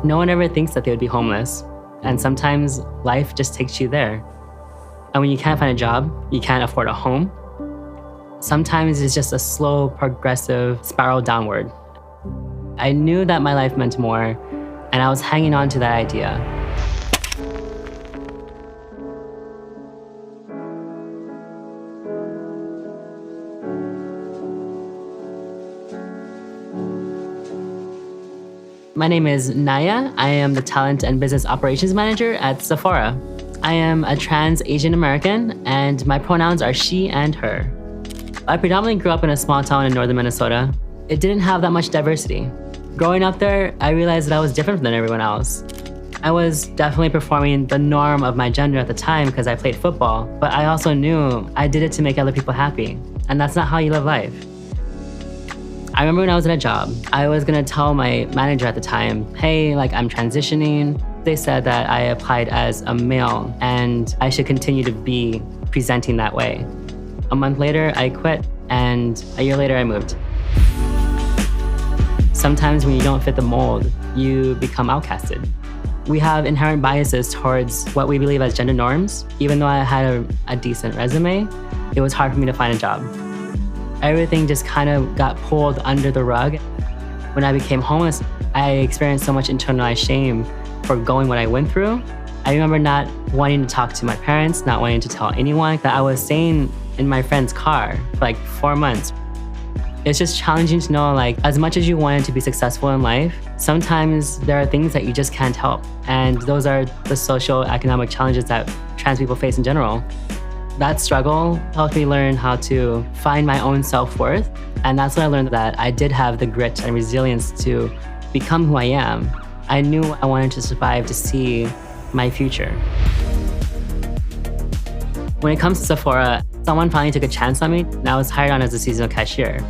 No one ever thinks that they would be homeless. And sometimes life just takes you there. And when you can't find a job, you can't afford a home. Sometimes it's just a slow, progressive spiral downward. I knew that my life meant more, and I was hanging on to that idea. My name is Naya. I am the Talent and Business Operations Manager at Sephora. I am a trans Asian American, and my pronouns are she and her. I predominantly grew up in a small town in northern Minnesota. It didn't have that much diversity. Growing up there, I realized that I was different than everyone else. I was definitely performing the norm of my gender at the time because I played football, but I also knew I did it to make other people happy, and that's not how you live life. I remember when I was in a job, I was gonna tell my manager at the time, hey, I'm transitioning. They said that I applied as a male and I should continue to be presenting that way. A month later, I quit, and a year later, I moved. Sometimes when you don't fit the mold, you become outcasted. We have inherent biases towards what we believe as gender norms. Even though I had a decent resume, it was hard for me to find a job. Everything just kind of got pulled under the rug. When I became homeless, I experienced so much internalized shame for going what I went through. I remember not wanting to talk to my parents, not wanting to tell anyone that I was staying in my friend's car for 4 months. It's just challenging to know, as much as you wanted to be successful in life, sometimes there are things that you just can't help. And those are the social economic challenges that trans people face in general. That struggle helped me learn how to find my own self-worth. And that's when I learned that I did have the grit and resilience to become who I am. I knew I wanted to survive to see my future. When it comes to Sephora, someone finally took a chance on me, and I was hired on as a seasonal cashier.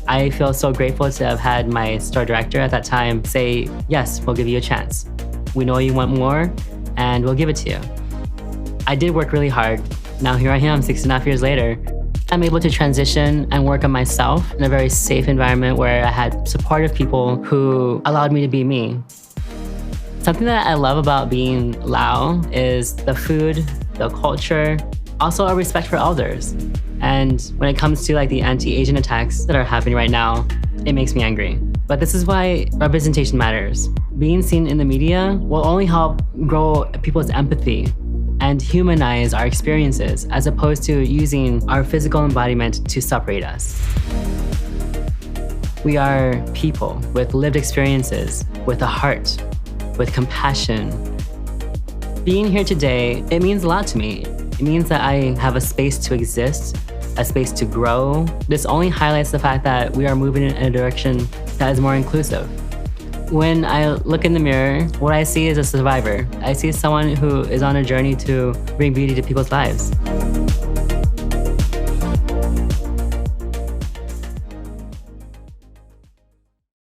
I feel so grateful to have had my store director at that time say, yes, we'll give you a chance. We know you want more, and we'll give it to you. I did work really hard. Now here I am, 6.5 years later. I'm able to transition and work on myself in a very safe environment where I had supportive people who allowed me to be me. Something that I love about being Lao is the food, the culture, also a respect for elders. And when it comes to the anti-Asian attacks that are happening right now, it makes me angry. But this is why representation matters. Being seen in the media will only help grow people's empathy and humanize our experiences, as opposed to using our physical embodiment to separate us. We are people with lived experiences, with a heart, with compassion. Being here today, it means a lot to me. It means that I have a space to exist, a space to grow. This only highlights the fact that we are moving in a direction that is more inclusive. When I look in the mirror, what I see is a survivor. I see someone who is on a journey to bring beauty to people's lives.